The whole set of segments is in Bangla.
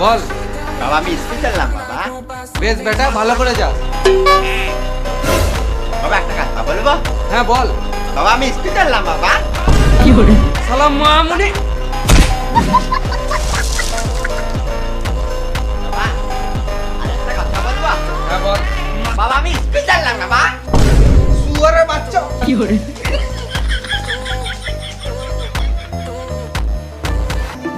বল। বাবা আমি স্কুল চললাম বাবা। বেশ বেটা, ভালো করে যাস। বাবা একটা কথা বলবো? হ্যাঁ বল। বাবা আমি স্কুল চললাম বাবা। সালাম মামুনি। বাবা আরেকটা কথা বলবো? হ্যাঁ বল। বাবা আমি স্কুল চললাম বাবা। শুয়ারের বাচ্চা।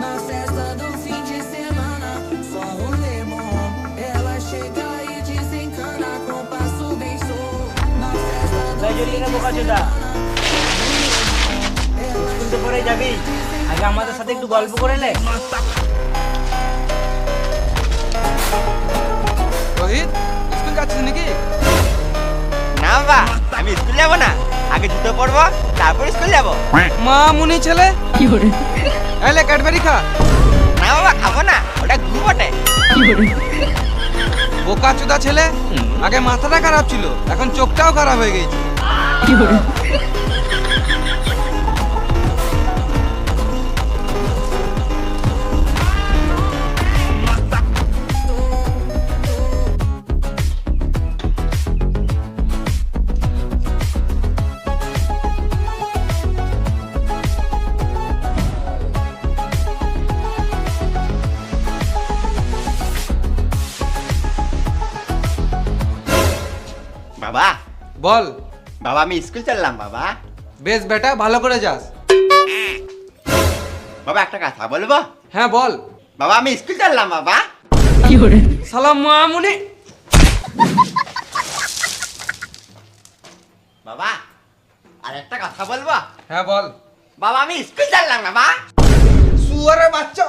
Na festa do fim de semana, só um lemon. Ela chega e desencana com passo bem solto. Na festa do fim de বোকাচোদা, স্কুল তো পরে যাবি, আগে আমাদের সাথে একটু গল্প করে নে। রোহিত, স্কুল যাচ্ছিস নাকি? না বাবা আমি স্কুল যাবো না, আগে জুতো পরবো তারপর স্কুল যাবো। মামুনি ছেলে। এলে ক্যাডবেরি খা। না বাবা খাবো না, ওটা ঘু বটে। বোকা চোদা ছেলে, আগে মাথাটা খারাপ ছিল, এখন চোখটাও খারাপ হয়ে গেছে। বাবা বল। বাবা আমি স্কুল চললাম বাবা। বেশ বেটা, ভালো করে যাস। বাবা একটা কথা বলবো? হ্যাঁ বল। বাবা আমি স্কুল চললাম বাবা। সালাম মামুনি। বাবা আরেকটা কথা বলবো? হ্যাঁ বল। বাবা আমি স্কুল চললাম বাবা। শুয়ারের বাচ্চা।